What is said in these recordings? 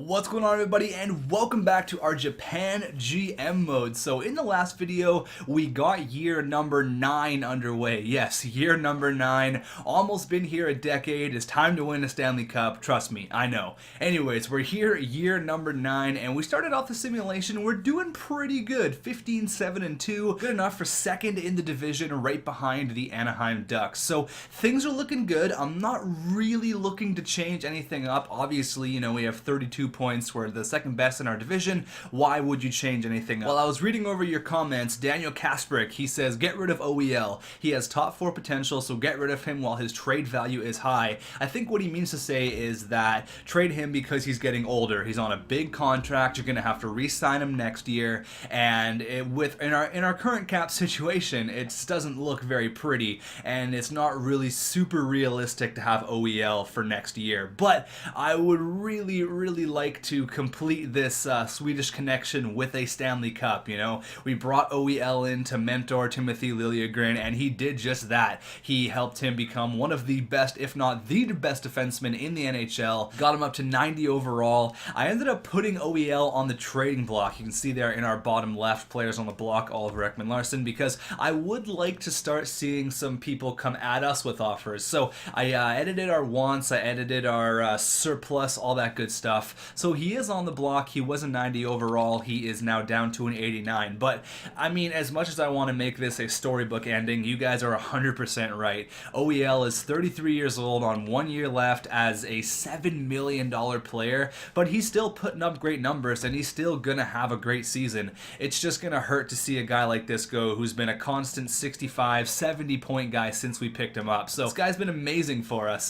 What's going on, everybody, and welcome back to our Japan GM mode. So in the last video we got year number 9 underway. Yes, year number 9, almost been here a decade. It's time to win a Stanley Cup, trust me, I know. Anyways, we're here year number 9 and we started off the simulation. We're doing pretty good, 15-7-2, good enough for second in the division, right behind the Anaheim Ducks. So things are looking good. I'm not really looking to change anything up. Obviously, you know, we have 32 points. We're the second best in our division. Why would you change anything up? While I was reading over your comments, Daniel Kasperick, he says, get rid of OEL. He has top 4 potential, so get rid of him while his trade value is high. I think what he means to say is that trade him because he's getting older. He's on a big contract. You're going to have to re-sign him next year, and in our current cap situation, it doesn't look very pretty, and it's not really super realistic to have OEL for next year. But I would really like to complete this Swedish connection with a Stanley Cup. You know, we brought OEL in to mentor Timothy Liljegren, and he did just that. He helped him become one of the best, if not the best defenseman in the NHL, got him up to 90 overall. I ended up putting OEL on the trading block. You can see there in our bottom left, players on the block, Oliver Ekman-Larsson, because I would like to start seeing some people come at us with offers. So I edited our wants, I edited our surplus, all that good stuff. So he is on the block. He was a 90 overall. He is now down to an 89. But I mean, as much as I want to make this a storybook ending, you guys are 100% right. OEL is 33 years old on 1 year left as a $7 million player, but he's still putting up great numbers and he's still gonna have a great season. It's just gonna hurt to see a guy like this go, who's been a constant 65, 70 point guy since we picked him up. So this guy's been amazing for us.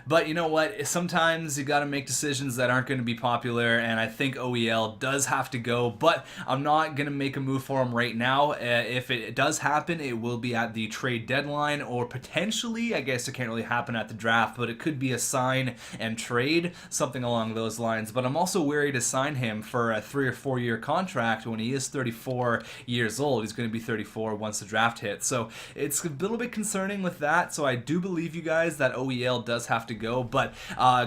But you know what? Sometimes you gotta make decisions that aren't going to be popular, and I think OEL does have to go, but I'm not going to make a move for him right now. If it does happen, it will be at the trade deadline, or potentially, I guess it can't really happen at the draft, but it could be a sign and trade, something along those lines. But I'm also wary to sign him for a 3 or 4 year contract when he is 34 years old. He's going to be 34 once the draft hits, so it's a little bit concerning with that. So I do believe you guys that OEL does have to go. But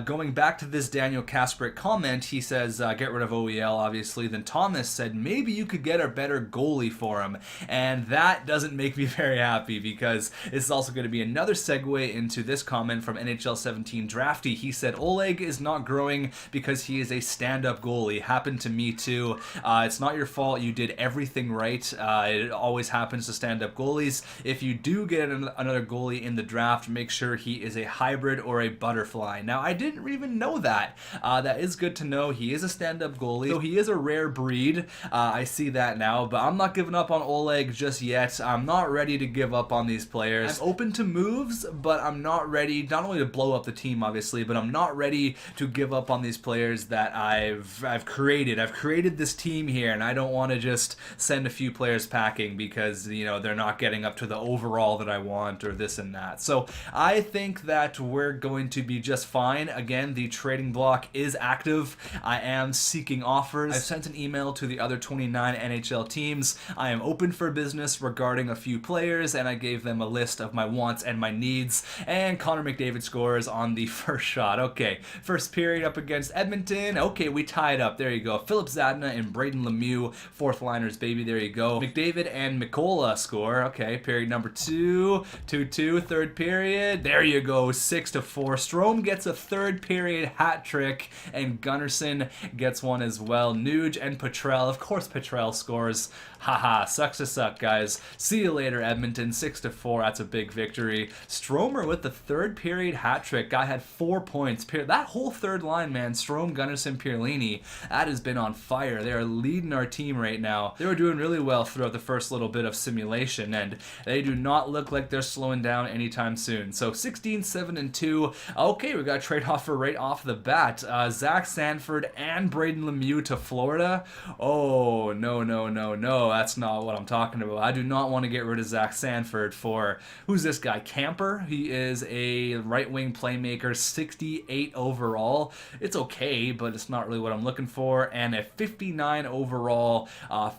going back to this Daniel Kasperick comment, he says get rid of OEL, obviously. Then Thomas said maybe you could get a better goalie for him, and that doesn't make me very happy, because this is also going to be another segue into this comment from NHL 17 Drafty. He said Oleg is not growing because he is a stand-up goalie. Happened to me too. It's not your fault. You did everything right. It always happens to stand-up goalies. If you do get another goalie in the draft, make sure he is a hybrid or a butterfly. Now, I didn't even know that. That is good to know. He is a stand-up goalie, so he is a rare breed. I see that now, but I'm not giving up on Oleg just yet. I'm not ready to give up on these players. I'm open to moves, but I'm not ready, not only to blow up the team, obviously, but I'm not ready to give up on these players that I've created. I've created this team here, and I don't want to just send a few players packing because, you know, they're not getting up to the overall that I want, or this and that. So I think that we're going to be just fine. Again, the trading block is active. I am seeking offers. I've sent an email to the other 29 NHL teams. I am open for business regarding a few players, and I gave them a list of my wants and my needs. And Connor McDavid scores on the first shot. Okay, first period up against Edmonton. Okay, we tied up. There you go. Philip Zadina and Braden Lemieux, fourth liners, baby. There you go. McDavid and Mikola score. Okay, period number 2, 2-2, third period. There you go, 6-4. Strome gets a third period hat trick, and Gunnarsson gets one as well. Nuge and Petrell. Of course Petrell scores. Haha, sucks to suck, guys. See you later, Edmonton. 6-4. That's a big victory. Stromer with the third period hat trick. Guy had 4 points. That whole third line, man. Strome, Gunnarsson, Pierlini. That has been on fire. They are leading our team right now. They were doing really well throughout the first little bit of simulation, and they do not look like they're slowing down anytime soon. So 16-7-2. Okay, we got a trade offer right off the bat. Zach Sanford and Braden Lemieux to Florida. Oh, no. That's not what I'm talking about. I do not want to get rid of Zach Sanford for, who's this guy? Camper? He is a right-wing playmaker, 68 overall. It's okay, but it's not really what I'm looking for. And a 59 overall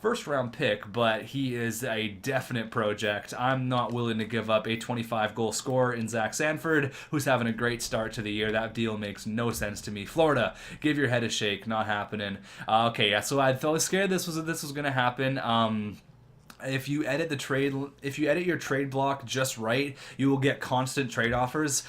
first-round pick, but he is a definite project. I'm not willing to give up a 25-goal scorer in Zach Sanford, who's having a great start to the year. That deal makes no sense to me. Florida, Give your head a shake. Not happening. Okay, yeah. So I was scared this was gonna happen. If you edit your trade block just right, you will get constant trade offers.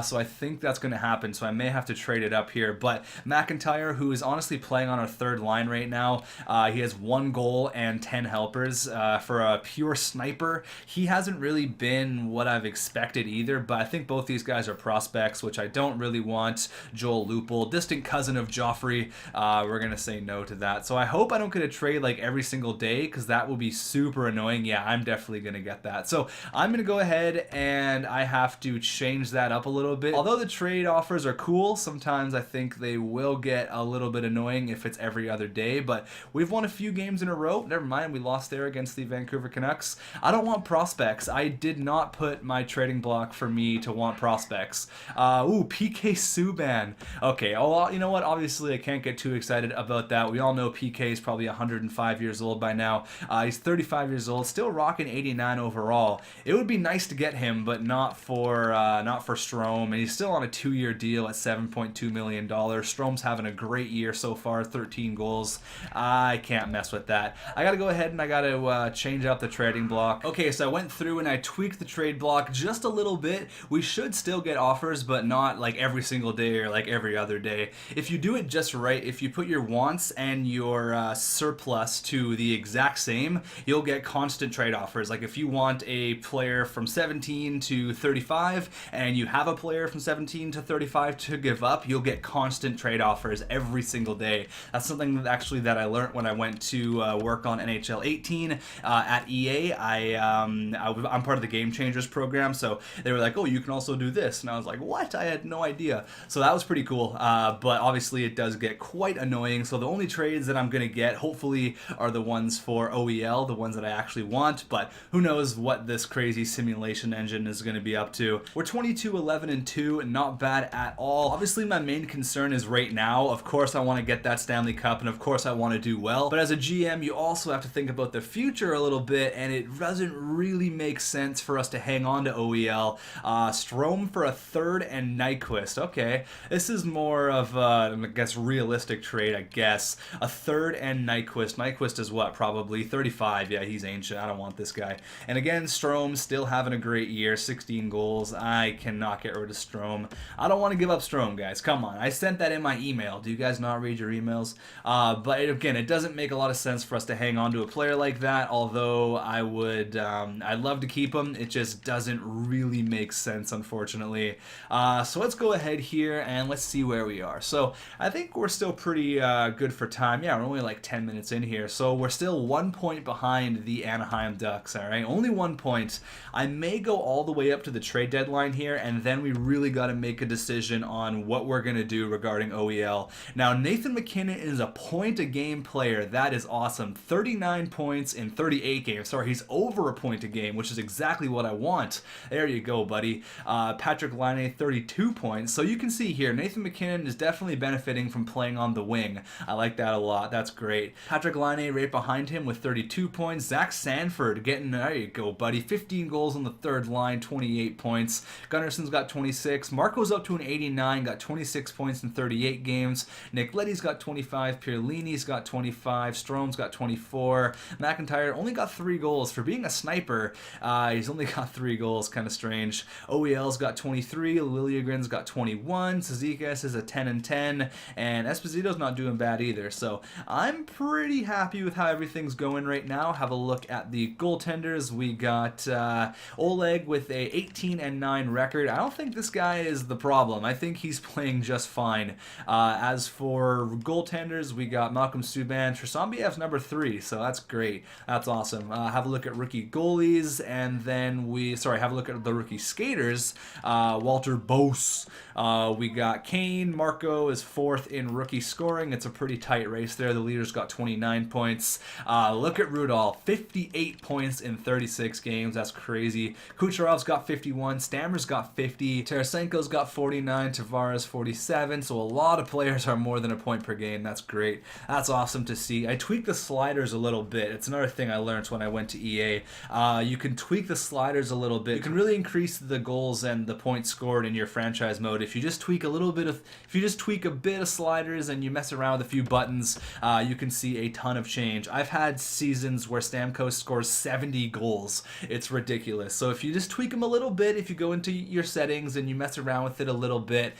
So I think that's going to happen. So I may have to trade it up here. But McIntyre, who is honestly playing on our third line right now, he has 1 goal and 10 helpers. For a pure sniper, he hasn't really been what I've expected either. But I think both these guys are prospects, which I don't really want. Joel Lupul, distant cousin of Joffrey. We're going to say no to that. So I hope I don't get a trade like every single day, because that will be super annoying. Yeah, I'm definitely gonna get that. So I'm gonna go ahead and I have to change that up a little bit. Although the trade offers are cool, sometimes I think they will get a little bit annoying if it's every other day, but we've won a few games in a row. Never mind, we lost there against the Vancouver Canucks. I don't want prospects. I did not put my trading block for me to want prospects. PK Subban. Okay, well, you know what? Obviously, I can't get too excited about that. We all know PK is probably 105 years old by now. He's 35 years old, still rocking 89 overall. It would be nice to get him, but not for Strome, and he's still on a 2-year deal at $7.2 million. Strome's having a great year so far, 13 goals. I can't mess with that. I gotta go ahead and I gotta change out the trading block. Okay, so I went through and I tweaked the trade block just a little bit. We should still get offers, but not like every single day or like every other day. If you do it just right, if you put your wants and your surplus to the exact same, you'll get constant trade offers. Like if you want a player from 17 to 35 and you have a player from 17 to 35 to give up, you'll get constant trade offers every single day. That's something that I learned when I went to work on NHL 18 at EA. I'm part of the Game Changers program, so they were like, oh, you can also do this, and I was like, what? I had no idea. So that was pretty cool, but obviously it does get quite annoying. So the only trades that I'm gonna get hopefully are the ones for OEL, the ones that I actually want, but who knows what this crazy simulation engine is going to be up to. We're 22-11-2, not bad at all. Obviously my main concern is right now, of course I want to get that Stanley Cup, and of course I want to do well, but as a GM you also have to think about the future a little bit, and it doesn't really make sense for us to hang on to OEL. Strome for a third and Nyquist. Okay, this is more of a, I guess, realistic trade, I guess. A third and Nyquist. Nyquist is what, probably 35. Yeah, he's ancient. I don't want this guy. And again, Strome still having a great year, 16 goals. I cannot get rid of Strome. I don't want to give up Strome, guys. Come on. I sent that in my email. Do you guys not read your emails? But again, it doesn't make a lot of sense for us to hang on to a player like that, although I would, I'd love to keep him. It just doesn't really make sense, unfortunately. So let's go ahead here and let's see where we are. So I think we're still pretty good for time. Yeah, we're only like 10 minutes in here. So we're still 1 point behind the Anaheim Ducks, all right? Only 1 point. I may go all the way up to the trade deadline here, and then we really got to make a decision on what we're going to do regarding OEL. Now, Nathan MacKinnon is a point-a-game player. That is awesome. 39 points in 38 games. Sorry, he's over a point a game, which is exactly what I want. There you go, buddy. Patrick Laine, 32 points. So you can see here, Nathan MacKinnon is definitely benefiting from playing on the wing. I like that a lot. That's great. Patrick Laine right behind him with 32 points. Zach Sanford getting, there you go, buddy. 15 goals on the third line, 28 points. Gunnarson's got 26. Marko's up to an 89, got 26 points in 38 games. Nick Leddy's got 25. Pierlini's got 25. Strome's got 24. McIntyre only got 3 goals. For being a sniper, he's only got 3 goals. Kind of strange. OEL's got 23. Liljegren's got 21. Cizikas is a 10-10. And Esposito's not doing bad either. So I'm pretty happy with how everything's going right now. Have a look at the goaltenders. We got Oleg with a 18-9 record. I don't think this guy is the problem. I think he's playing just fine. As for goaltenders, we got Malcolm Subban. Tresambiev's number 3, so that's great. That's awesome. Have a look at rookie goalies, and then have a look at the rookie skaters. Walter Bose. We got Kane. Marko is 4th in rookie scoring. It's a pretty tight race there. The leader's got 29 points. Look at Rudolph, 58 points in 36 games. That's crazy. Kucherov's got 51. Stammer's got 50. Tarasenko's got 49. Tavares 47. So a lot of players are more than a point per game. That's great. That's awesome to see. I tweaked the sliders a little bit. It's another thing I learned when I went to EA. You can tweak the sliders a little bit. You can really increase the goals and the points scored in your franchise mode if you just tweak a little bit of, if you just tweak a bit of sliders and you mess around with a few buttons. You can see a ton of change. I've had seasons where Stamkos scores 70 goals. It's ridiculous. So if you just tweak them a little bit, if you go into your settings and you mess around with it a little bit,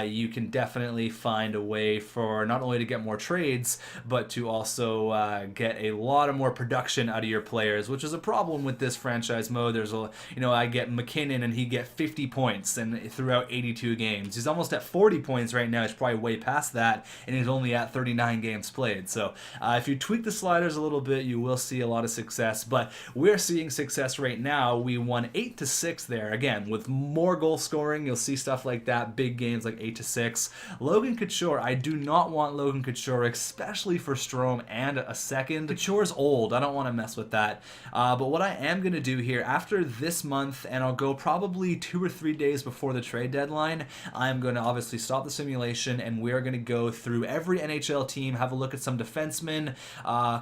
you can definitely find a way for not only to get more trades, but to also get a lot of more production out of your players, which is a problem with this franchise mode. There's a, I get McKinnon and he get 50 points and throughout 82 games. He's almost at 40 points right now. He's probably way past that, and he's only at 39 games played. So if you tweak the sliders a little bit, you will see a lot of success. But we're seeing success right now. We won 8-6 there. Again, with more goal scoring, you'll see stuff like that. Big games like 8-6. Logan Couture, I do not want Logan Couture, especially for Strome and a second. Couture's old. I don't want to mess with that. But what I am going to do here, after this month, and I'll go probably 2 or 3 days before the trade deadline, I'm going to obviously stop the simulation, and we're going to go through every NHL team, have a look at some defensemen.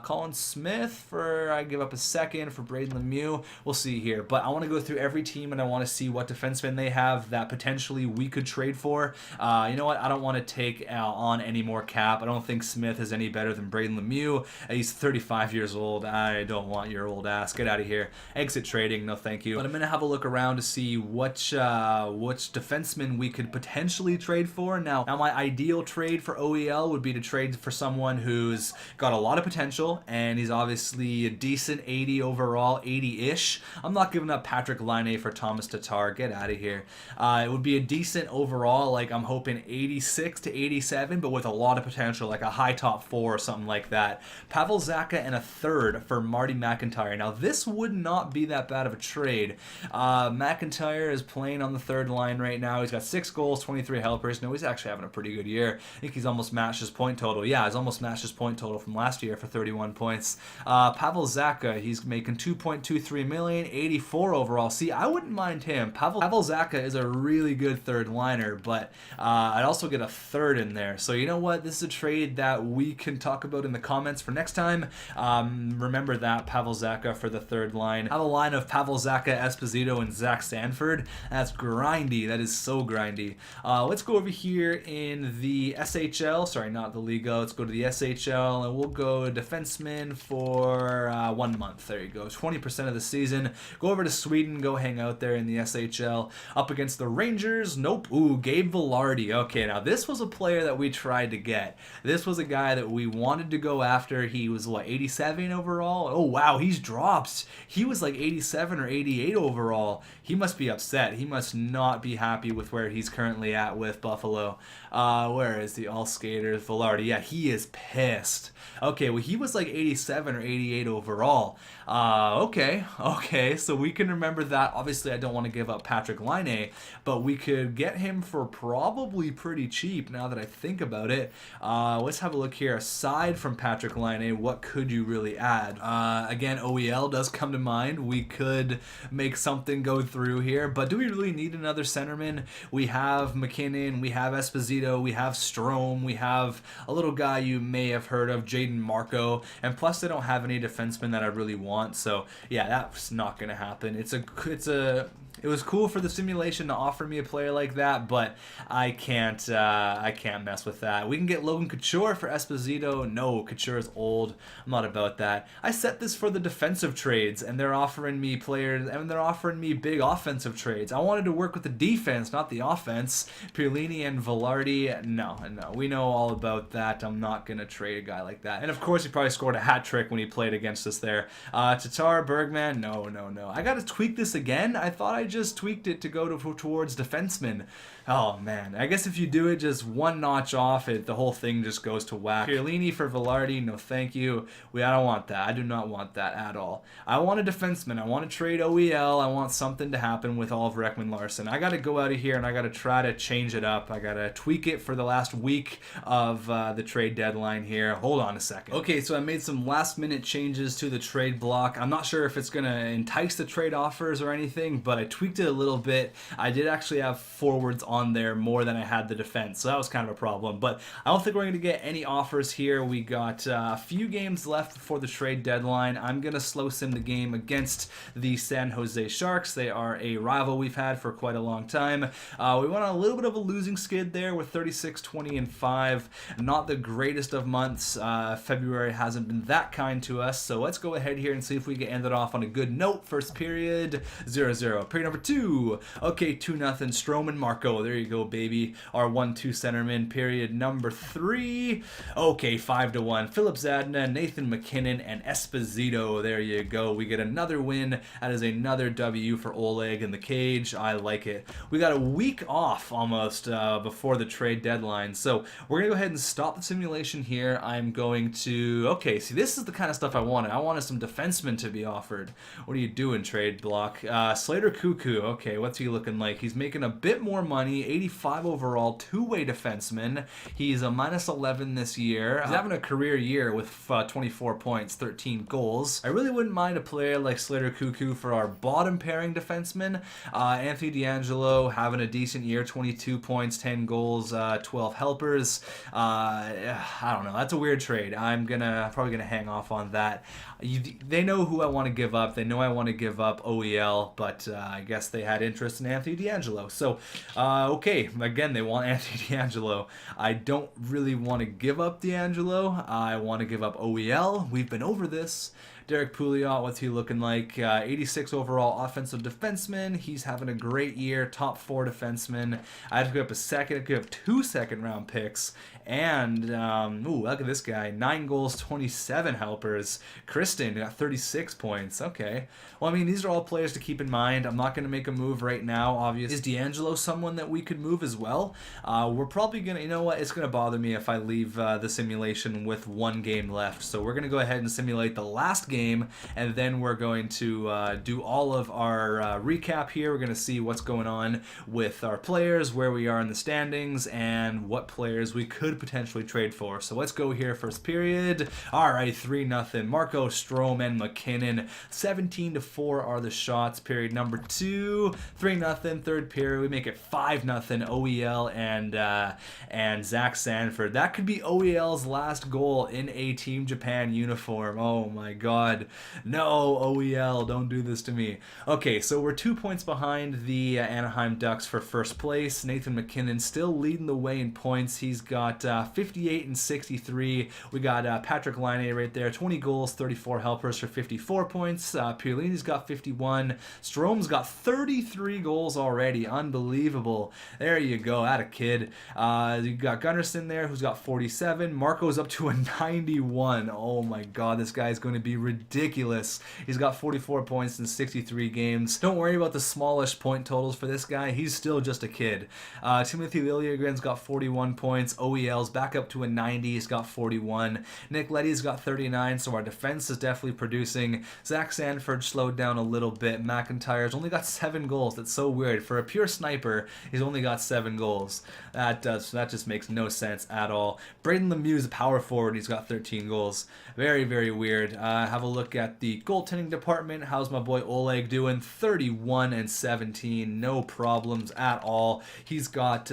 Colin Smith for, I give up a second for Braden Lemieux. We'll see here. But I want to go through every team, and I want to see what defensemen they have that potentially we could trade for. You know what? I don't want to take on any more cap. I don't think Smith is any better than Braden Lemieux. He's 35 years old. I don't want your old ass. Get out of here. Exit trading. No, thank you. But I'm going to have a look around to see which defenseman we could potentially trade for. Now my ideal trade for OEL would be to trade for someone who's got a lot of potential, and he's obviously a decent 80 overall, 80-ish. I'm not giving up Patrick Laine for Thomas Tatar. Get out of here. It would be a decent overall, like I'm hoping 86 to 87, but with a lot of potential, like a high top 4 or something like that. Pavel Zacha and a third for Marty McIntyre. Now this would not be that bad of a trade. McIntyre is playing on the third line right now. He's got 6 goals, 23 helpers. No, he's actually having a pretty good year. I think he's almost matched his point total. Yeah, he's almost matched his point total from last year for 31 points. Pavel Zacha, he's making $2.23 million, 84 overall. See, I wouldn't mind him. Pavel Zacha is a really good third liner, but I'd also get a third in there. So you know what? This is a trade that we can talk about in the comments for next time. Remember that, Pavel Zacha for the third line. I have a line of Pavel Zacha, Esposito, and Zach Sanford. That's grindy. That is so grindy. Let's go over here in the SHL. Sorry, not the Liga. Let's go to the SHL, and we'll go defenseman for 1 month. There you go. 20% of the season. Go over to Sweden. Go hang out there in the SHL. Up against the Rangers. Nope. Ooh, Gabe Vilardi. Okay, now this was a player that we tried to get. This was a guy that we wanted to go after. He was, what, 87 overall? Oh, wow, he's dropped. He was like 87 or 88 overall. He must be upset. He must not be happy with where he's currently at with Buffalo. Where is the all skaters? Vilardi. Yeah, he is pissed. Okay, well, he was like 87 or 88 overall. Okay, so we can remember that. Obviously, I don't want to give up Patrick Laine, but we could get him for probably pretty cheap now that I think about it. Let's have a look here. Aside from Patrick Laine, what could you really add? Again, OEL does come to mind. We could make something go through here, but do we really need another centerman? We have McKinnon, we have Esposito, we have Strome, we have a little guy you may have heard of, Jaden Marko, and plus they don't have any defensemen that I really want. So yeah, that's not gonna happen. It was cool for the simulation to offer me a player like that, but I can't mess with that. We can get Logan Couture for Esposito. No, Couture is old. I'm not about that. I set this for the defensive trades, and they're offering me players, and they're offering me big offensive trades. I wanted to work with the defense, not the offense. Pirlini and Vilardi, no. We know all about that. I'm not going to trade a guy like that. And of course, he probably scored a hat trick when he played against us there. Tatar, Bergman, no. I got to tweak this again. I thought I I just tweaked it to go towards defenseman. Oh man, I guess if you do it just one notch off, the whole thing just goes to whack. Pierlini for Velarde, no thank you. I don't want that. I do not want that at all. I want a defenseman. I want to trade OEL. I want something to happen with Oliver Ekman-Larsson. I got to go out of here and I got to try to change it up. I got to tweak it for the last week of the trade deadline here. Hold on a second. Okay, so I made some last minute changes to the trade block. I'm not sure if it's going to entice the trade offers or anything, but I tweaked it a little bit. I did actually have forwards on there more than I had the defense, so that was kind of a problem. But I don't think we're going to get any offers here. We got a few games left before the trade deadline. I'm going to slow sim the game against the San Jose Sharks. They are a rival we've had for quite a long time. We went on a little bit of a losing skid there with 36, 20, and 5. Not the greatest of months. February hasn't been that kind to us, so let's go ahead here and see if we can end it off on a good note. First period, 0-0. Period number 2. Okay, 2-0. Strome and Marko. There you go, baby. Our 1-2 centerman. Period number 3. Okay, 5-1. Philip Zadina, Nathan McKinnon, and Esposito. There you go. We get another win. That is another W for Oleg in the cage. I like it. We got a week off almost before the trade deadline, so we're going to go ahead and stop the simulation here. I'm going to... Okay, see, this is the kind of stuff I wanted. I wanted some defensemen to be offered. What are you doing, trade block? Slater Cuckoo. Okay, what's he looking like? He's making a bit more money. 85 overall, two-way defenseman. He's a -11 this year. He's having a career year with 24 points, 13 goals. I really wouldn't mind a player like Slater Cuckoo for our bottom pairing defenseman. Anthony D'Angelo having a decent year, 22 points, 10 goals, 12 helpers. I don't know. That's a weird trade. I'm probably gonna hang off on that. They know who I want to give up. They know I want to give up OEL, but I guess they had interest in Anthony D'Angelo. So, okay, again, they want Anthony D'Angelo. I don't really want to give up D'Angelo. I want to give up OEL. We've been over this. Derek Pouliot, what's he looking like? 86 overall offensive defenseman. He's having a great year. Top 4 defenseman. I had to go up a second. I could have 2 second-round picks. And, ooh, look at this guy. 9 goals, 27 helpers. Kristen got 36 points. Okay. Well, I mean, these are all players to keep in mind. I'm not going to make a move right now, obviously. Is D'Angelo someone that we could move as well? We're probably going to, you know what? It's going to bother me if I leave the simulation with 1 game left. So we're going to go ahead and simulate the last game, and then we're going to do all of our recap here. We're going to see what's going on with our players, where we are in the standings, and what players we could potentially trade for. So let's go here. First period. All right, 3-0. Marko, Strome, and McKinnon. 17-4 are the shots. Period number 2. 3-0. Third period, we make it 5-0. OEL and Zach Sanford. That could be OEL's last goal in a Team Japan uniform. Oh my God. No, OEL, don't do this to me. Okay, so we're 2 points behind the Anaheim Ducks for first place. Nathan McKinnon still leading the way in points. He's got 58 and 63. We got Patrick Laine right there, 20 goals, 34 helpers for 54 points. Pierlini's got 51. Strome's got 33 goals already. Unbelievable. There you go. Atta kid. You got Gunnarsson there, who's got 47. Marko's up to a 91. Oh my God, this guy's going to be ridiculous. He's got 44 points in 63 games. Don't worry about the smallish point totals for this guy. He's still just a kid. Timothy Liljegren's got 41 points. OEL's back up to a 90. He's got 41. Nick Leddy's got 39, so our defense is definitely producing. Zach Sanford slowed down a little bit. McIntyre's only got 7 goals. That's so weird. For a pure sniper, he's only got 7 goals. That just makes no sense at all. Braden Lemieux, a power forward, he's got 13 goals. Very, very weird. Have a look at the goaltending department. How's my boy Oleg doing? 31 and 17. No problems at all. He's got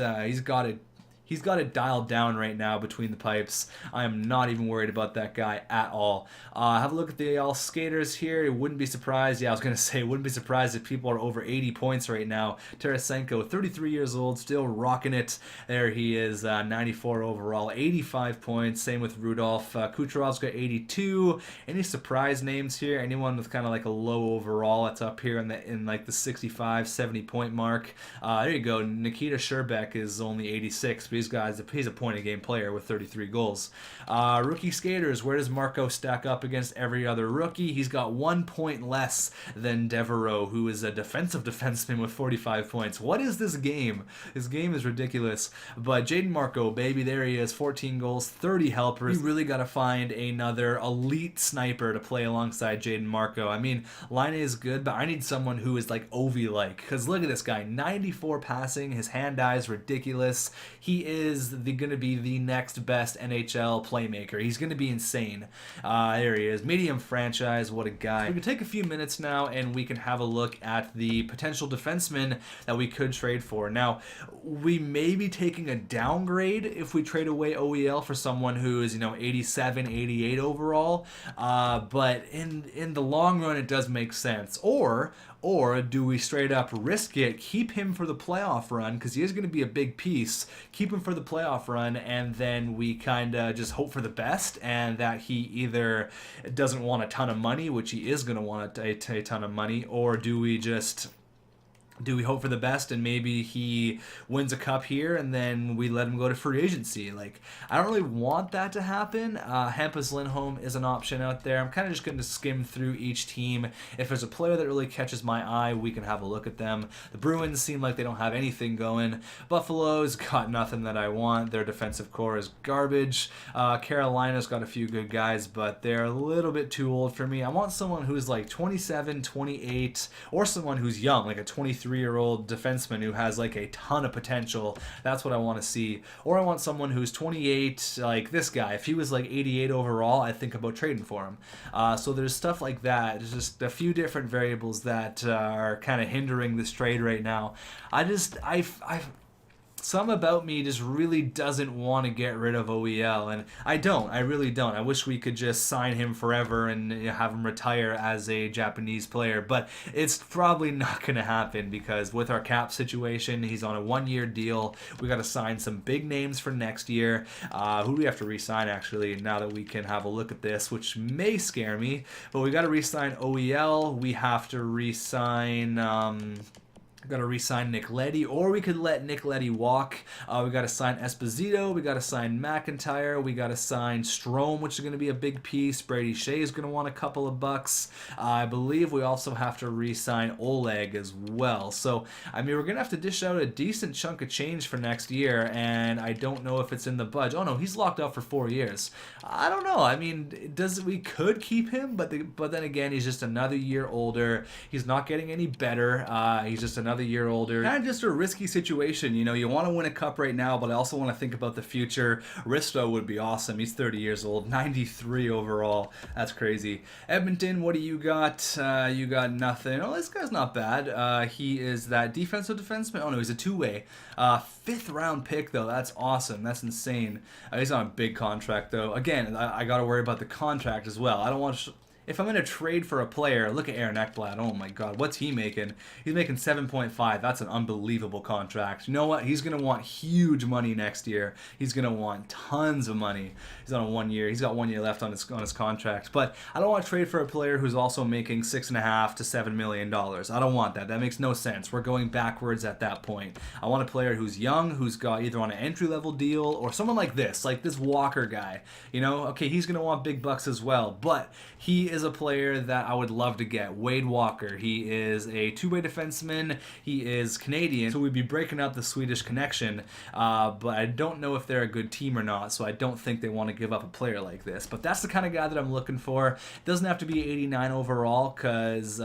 it dialed down right now between the pipes. I am not even worried about that guy at all. Have a look at the all skaters here. It wouldn't be surprised. Yeah, I was going to say, wouldn't be surprised if people are over 80 points right now. Tarasenko, 33 years old, still rocking it. There he is, 94 overall, 85 points. Same with Rudolph. Kucherov's got 82. Any surprise names here? Anyone with kind of like a low overall? That's up here in like the 65, 70 point mark. There you go. Nikita Sherbeck is only 86, but he's a point-a-game player with 33 goals. Rookie skaters, where does Marko stack up against every other rookie? He's got 1 point less than Devereaux, who is a defensive defenseman with 45 points. What is this game? This game is ridiculous. But Jaden Marko, baby, there he is, 14 goals, 30 helpers. You really got to find another elite sniper to play alongside Jaden Marko. I mean, Line is good, but I need someone who is like Ovi-like. Because look at this guy, 94 passing, his hand-eye is ridiculous. He is going to be the next best NHL playmaker. He's going to be insane. There he is, medium franchise, what a guy. We can take a few minutes now and we can have a look at the potential defensemen that we could trade for. Now, we may be taking a downgrade if we trade away OEL for someone who is, 87, 88 overall. But in the long run, it does make sense. Or do we straight up risk it, keep him for the playoff run, because he is going to be a big piece, keep him for the playoff run, and then we kind of just hope for the best, and that he either doesn't want a ton of money, which he is going to want a ton of money, or do we hope for the best and maybe he wins a cup here and then we let him go to free agency? Like, I don't really want that to happen. Hampus Lindholm is an option out there. I'm kind of just going to skim through each team. If there's a player that really catches my eye, we can have a look at them. The Bruins seem like they don't have anything going. Buffalo's got nothing that I want. Their defensive core is garbage. Carolina's got a few good guys, but they're a little bit too old for me. I want someone who's like 27, 28, or someone who's young, like a 23-year-old defenseman who has like a ton of potential. That's what I want to see. Or I want someone who's 28, like this guy. If he was like 88 overall, I'd think about trading for him. So there's stuff like that. There's just a few different variables that are kind of hindering this trade right now. Some about me just really doesn't want to get rid of OEL, and I really don't. I wish we could just sign him forever and have him retire as a Japanese player, but it's probably not going to happen because with our cap situation, he's on a 1-year deal. We got to sign some big names for next year. Who do we have to re-sign, actually, now that we can have a look at this, which may scare me, but we got to re-sign OEL. We have to re-sign... Got to re-sign Nick Leddy, or we could let Nick Leddy walk. We got to sign Esposito. We got to sign McIntyre. We got to sign Strome, which is going to be a big piece. Brady Shea is going to want a couple of bucks. I believe we also have to re-sign Oleg as well. So, I mean, we're going to have to dish out a decent chunk of change for next year, and I don't know if it's in the budget. Oh, no, he's locked up for 4 years. I don't know. I mean, we could keep him, but then again, he's just another year older. He's not getting any better. He's just another year older. Kind of just a risky situation. You want to win a cup right now, but I also want to think about the future. Risto would be awesome. He's 30 years old, 93 overall. That's crazy. Edmonton, what do you got? You got nothing. Oh, this guy's not bad. He is that defensive defenseman. Oh, no, he's a two-way. 5th round pick, though. That's awesome. That's insane. He's on a big contract, though. Again, I got to worry about the contract as well. I don't want to... If I'm going to trade for a player, look at Aaron Ekblad. Oh my God, what's he making? He's making 7.5. That's an unbelievable contract. You know what? He's going to want huge money next year. He's going to want tons of money. He's on a 1 year. He's got 1 year left on his contract. But I don't want to trade for a player who's also making $6.5 to $7 million. I don't want that. That makes no sense. We're going backwards at that point. I want a player who's young, who's got either on an entry-level deal or someone like this Walker guy. Okay, he's going to want big bucks as well, but he is a player that I would love to get. Wade Walker. He is a two-way defenseman. He is Canadian, so we'd be breaking up the Swedish connection, but I don't know if they're a good team or not, so I don't think they want to give up a player like this. But that's the kind of guy that I'm looking for. It doesn't have to be 89 overall, because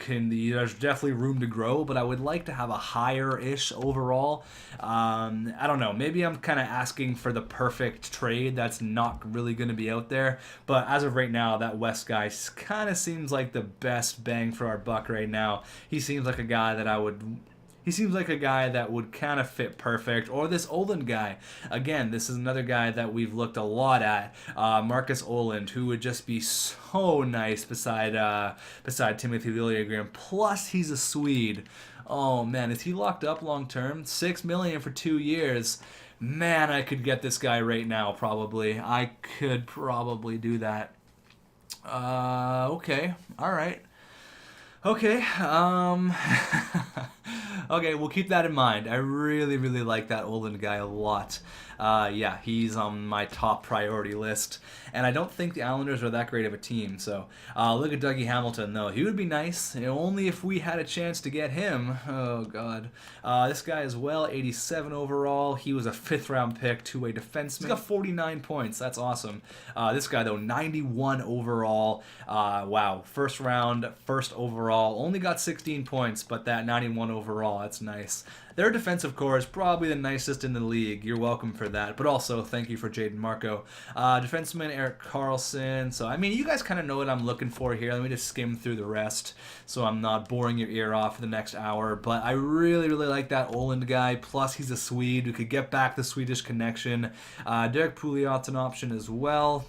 there's definitely room to grow, but I would like to have a higher-ish overall. I don't know. Maybe I'm kind of asking for the perfect trade that's not really going to be out there, but as of right now, that West guy kind of seems like the best bang for our buck right now. He seems like a guy that would kind of fit perfect. Or this Oland guy. Again, this is another guy that we've looked a lot at. Marcus Oland, who would just be so nice beside Timothy Liljegren. Plus, he's a Swede. Oh, man, is he locked up long term? $6 million for 2 years. Man, I could get this guy right now, probably. I could probably do that. Okay. All right. Okay, Okay, we'll keep that in mind. I really, really like that Oland guy a lot. Yeah, he's on my top priority list. And I don't think the Islanders are that great of a team. So look at Dougie Hamilton, though. He would be nice, only if we had a chance to get him. Oh, God. This guy as well, 87 overall. He was a 5th-round pick, two-way defenseman. He's got 49 points. That's awesome. This guy, though, 91 overall. Wow, first round, first overall. Only got 16 points, but that 91 overall, that's nice. Their defensive core is probably the nicest in the league. You're welcome for that. But also, thank you for Jaden Marko. Defenseman Eric Carlson. So, I mean, you guys kind of know what I'm looking for here. Let me just skim through the rest so I'm not boring your ear off for the next hour. But I really, really like that Oland guy. Plus, he's a Swede. We could get back the Swedish connection. Derek Pouliot's an option as well.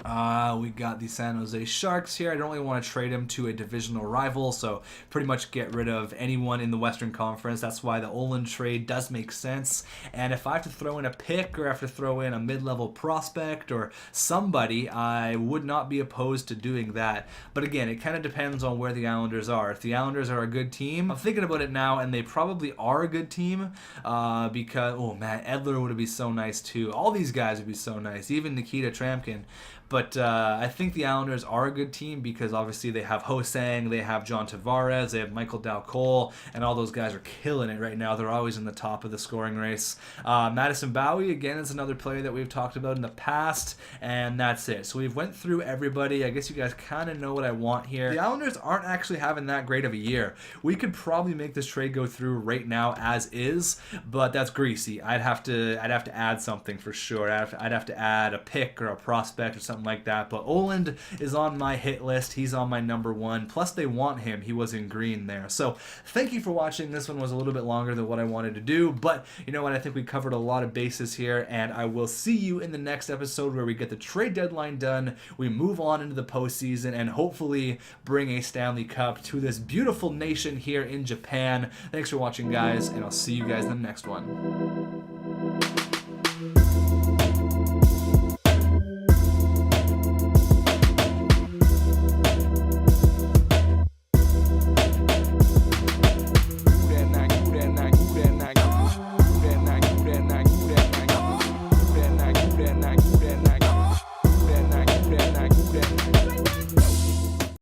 We got the San Jose Sharks here. I don't really want to trade him to a divisional rival, so pretty much get rid of anyone in the Western Conference. That's why the Oland trade does make sense. And if I have to throw in a pick or I have to throw in a mid-level prospect or somebody, I would not be opposed to doing that. But again, it kind of depends on where the Islanders are. If the Islanders are a good team, I'm thinking about it now, and they probably are a good team because, oh man, Edler would be so nice too. All these guys would be so nice, even Nikita Tramkin. But I think the Islanders are a good team because obviously they have Hosang, they have John Tavares, they have Michael Dal-Cole, and all those guys are killing it right now. They're always in the top of the scoring race. Madison Bowie, again, is another player that we've talked about in the past, and that's it. So we've went through everybody. I guess you guys kind of know what I want here. The Islanders aren't actually having that great of a year. We could probably make this trade go through right now as is, but that's greasy. I'd have to add something for sure. I'd have to add a pick or a prospect or something like that. But Oland is on my hit list. He's on my number one. Plus, they want him. He was in green there. So thank you for watching. This one was a little bit longer than what I wanted to do, but you know what? I think we covered a lot of bases here, and I will see you in the next episode where we get the trade deadline done. We move on into the postseason and hopefully bring a Stanley Cup to this beautiful nation here in Japan. Thanks for watching, guys, and I'll see you guys in the next one.